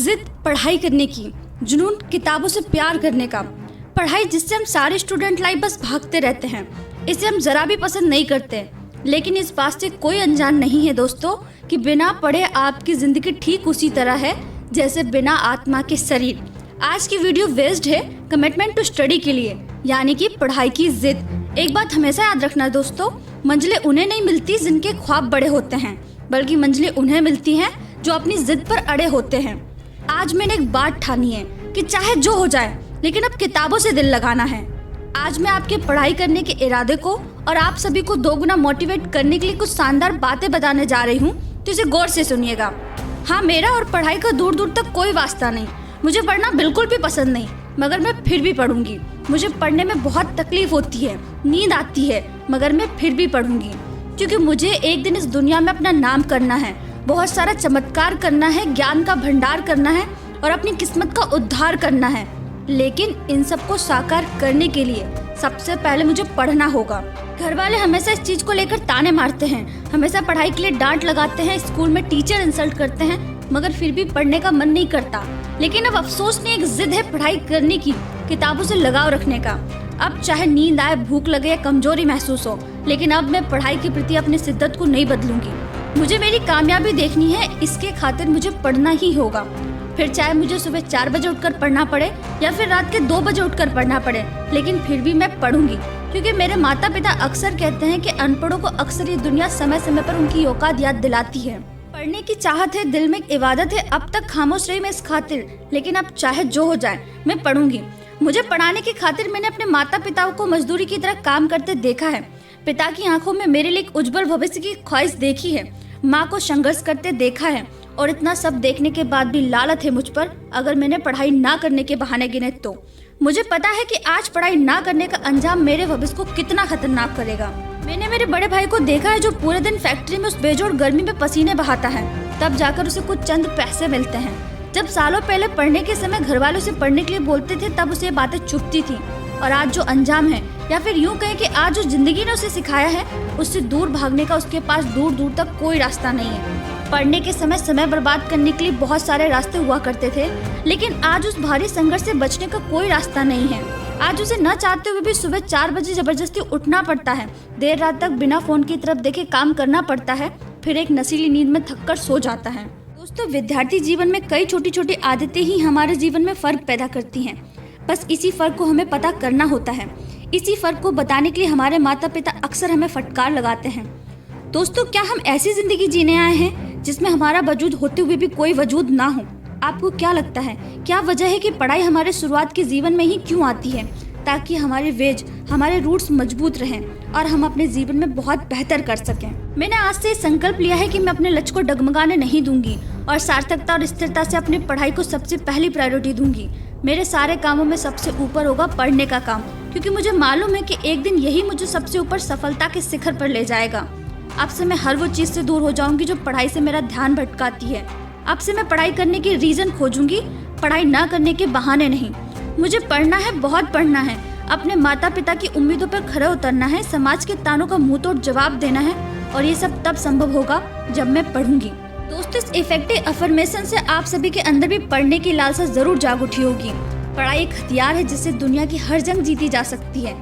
जिद पढ़ाई करने की, जुनून किताबों से प्यार करने का, पढ़ाई जिससे हम सारे स्टूडेंट लाइफ बस भागते रहते हैं, इसे हम जरा भी पसंद नहीं करते। लेकिन इस बात से कोई अनजान नहीं है दोस्तों कि बिना पढ़े आपकी ज़िंदगी ठीक उसी तरह है जैसे बिना आत्मा के शरीर। आज की वीडियो वेस्ड है कमिटमेंट टू स्टडी के लिए, यानी कि पढ़ाई की जिद। एक बात हमेशा याद रखना दोस्तों, मंजिलें उन्हें नहीं मिलती जिनके ख्वाब बड़े होते हैं, बल्कि मंजिलें उन्हें मिलती हैं जो अपनी जिद पर अड़े होते हैं। आज मैंने एक बात ठानी है कि चाहे जो हो जाए, लेकिन अब किताबों से दिल लगाना है। आज मैं आपके पढ़ाई करने के इरादे को और आप सभी को दोगुना मोटिवेट करने के लिए कुछ शानदार बातें बताने जा रही हूँ, तो इसे गौर से सुनिएगा। हाँ, मेरा और पढ़ाई का दूर दूर तक कोई वास्ता नहीं। मुझे पढ़ना बिल्कुल भी पसंद नहीं, मगर मैं फिर भी पढ़ूंगी। मुझे पढ़ने में बहुत तकलीफ होती है, नींद आती है, मगर मैं फिर भी पढ़ूंगी, क्योंकि मुझे एक दिन इस दुनिया में अपना नाम करना है, बहुत सारा चमत्कार करना है, ज्ञान का भंडार करना है और अपनी किस्मत का उद्धार करना है। लेकिन इन सब को साकार करने के लिए सबसे पहले मुझे पढ़ना होगा। घर वाले हमेशा इस चीज को लेकर ताने मारते हैं, हमेशा पढ़ाई के लिए डांट लगाते हैं, स्कूल में टीचर इंसल्ट करते हैं, मगर फिर भी पढ़ने का मन नहीं करता। लेकिन अब अफसोस नहीं, एक जिद है पढ़ाई करने की, किताबों से लगाव रखने का। अब चाहे नींद आए, भूख लगे या कमजोरी महसूस हो, लेकिन अब मैं पढ़ाई के प्रति अपनी शिद्दत को नहीं बदलूंगी। मुझे मेरी कामयाबी देखनी है, इसके खातिर मुझे पढ़ना ही होगा। फिर चाहे मुझे सुबह 4 बजे उठकर पढ़ना पड़े या फिर रात के 2 बजे उठकर पढ़ना पड़े, लेकिन फिर भी मैं पढ़ूंगी, क्योंकि मेरे माता पिता अक्सर कहते हैं कि अनपढ़ों को अक्सर ये दुनिया समय समय पर उनकी औकात याद दिलाती है। पढ़ने की चाहत है, दिल में एक इबादत है। अब तक खामोश रही मैं इस खातिर, लेकिन अब चाहे जो हो जाए मैं पढ़ूंगी। मुझे पढ़ाने की खातिर मैंने अपने माता पिता को मजदूरी की तरह काम करते देखा है। पिता की आंखों में मेरे लिए एक उज्जवल भविष्य की ख्वाहिश देखी है, माँ को संघर्ष करते देखा है, और इतना सब देखने के बाद भी लालच है मुझ पर अगर मैंने पढ़ाई ना करने के बहाने गिने तो। मुझे पता है कि आज पढ़ाई ना करने का अंजाम मेरे भविष्य को कितना खतरनाक करेगा। मैंने मेरे बड़े भाई को देखा है जो पूरे दिन फैक्ट्री में उस बेजोड़ गर्मी में पसीने बहाता है, तब जाकर उसे कुछ चंद पैसे मिलते हैं। जब सालों पहले पढ़ने के समय घर वालों से पढ़ने के लिए बोलते थे, तब उसे बातें चुभती थी। और आज जो अंजाम है, या फिर यूं कहें कि आज जो जिंदगी ने उसे सिखाया है, उससे दूर भागने का उसके पास दूर दूर तक कोई रास्ता नहीं है। पढ़ने के समय बर्बाद करने के लिए बहुत सारे रास्ते हुआ करते थे, लेकिन आज उस भारी संघर्ष से बचने का कोई रास्ता नहीं है। आज उसे न चाहते हुए भी सुबह 4 बजे जबरदस्ती उठना पड़ता है, देर रात तक बिना फोन की तरफ देखे काम करना पड़ता है, फिर एक नशीली नींद में थककर सो जाता है। दोस्तों, विद्यार्थी जीवन में कई छोटी छोटी आदतें ही हमारे जीवन में फर्क पैदा करती हैं। बस इसी फर्क को हमें पता करना होता है। इसी फर्क को बताने के लिए हमारे माता पिता अक्सर हमें फटकार लगाते हैं। दोस्तों, क्या हम ऐसी जिंदगी जीने आए हैं जिसमें हमारा वजूद होते हुए भी कोई वजूद ना हो? आपको क्या लगता है, क्या वजह है कि पढ़ाई हमारे शुरुआत के जीवन में ही क्यों आती है? ताकि हमारे वेज, हमारे रूट्स मजबूत रहें और हम अपने जीवन में बहुत बेहतर कर सकें। मैंने आज से संकल्प लिया है कि मैं अपने लक्ष्य को डगमगाने नहीं दूंगी और सार्थकता और स्थिरता से अपनी पढ़ाई को सबसे पहली प्रायोरिटी दूंगी। मेरे सारे कामों में सबसे ऊपर होगा पढ़ने का काम, क्योंकि मुझे मालूम है कि एक दिन यही मुझे सबसे ऊपर सफलता के शिखर पर ले जाएगा। अब से मैं हर वो चीज़ से दूर हो जाऊंगी जो पढ़ाई से मेरा ध्यान भटकाती है। अब से मैं पढ़ाई करने की रीज़न खोजूंगी, पढ़ाई ना करने के बहाने नहीं। मुझे पढ़ना है, बहुत पढ़ना है, अपने माता पिता की उम्मीदों पर खरे उतरना है, समाज के तानों का मुंह तोड़ जवाब देना है, और ये सब तब संभव होगा जब मैं पढ़ूंगी। दोस्तों, इस इफेक्टिव अफर्मेशन से आप सभी के अंदर भी पढ़ने की लालसा जरूर जाग उठी होगी। पढ़ाई एक हथियार है जिससे दुनिया की हर जंग जीती जा सकती है।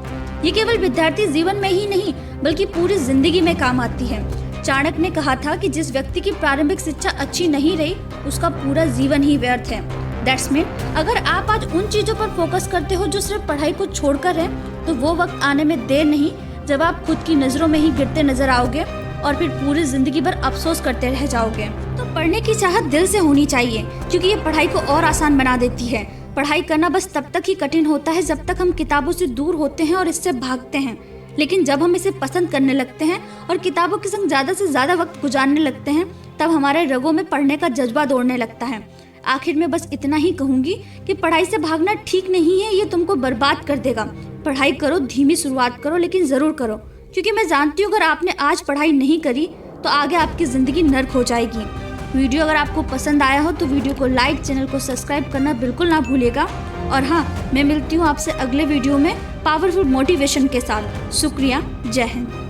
ये केवल विद्यार्थी जीवन में ही नहीं, बल्कि पूरी जिंदगी में काम आती है। चाणक्य ने कहा था कि जिस व्यक्ति की प्रारंभिक शिक्षा अच्छी नहीं रही, उसका पूरा जीवन ही व्यर्थ है। दैट्स मीन, अगर आप आज उन चीजों पर फोकस करते हो जो सिर्फ पढ़ाई को छोड़कर है, तो वो वक्त आने में देर नहीं जब आप खुद की नजरों में ही गिरते नजर आओगे और फिर पूरी जिंदगी भर अफसोस करते रह जाओगे। तो पढ़ने की चाहत दिल से होनी चाहिए, क्योंकि ये पढ़ाई को और आसान बना देती है। पढ़ाई करना बस तब तक ही कठिन होता है जब तक हम किताबों से दूर होते हैं और इससे भागते हैं। लेकिन जब हम इसे पसंद करने लगते हैं और किताबों के संग ज्यादा से ज्यादा वक्त गुजारने लगते हैं, तब हमारे रगों में पढ़ने का जज्बा दौड़ने लगता है। आखिर में बस इतना ही कहूंगी कि पढ़ाई से भागना ठीक नहीं है, ये तुमको बर्बाद कर देगा। पढ़ाई करो, धीमी शुरुआत करो, लेकिन जरूर करो, क्योंकि मैं जानती हूँ अगर आपने आज पढ़ाई नहीं करी तो आगे आपकी जिंदगी नर्क हो जाएगी। वीडियो अगर आपको पसंद आया हो तो वीडियो को लाइक, चैनल को सब्सक्राइब करना बिल्कुल ना भूलिएगा। और हाँ, मैं मिलती हूँ आपसे अगले वीडियो में पावरफुल मोटिवेशन के साथ। शुक्रिया, जय हिंद।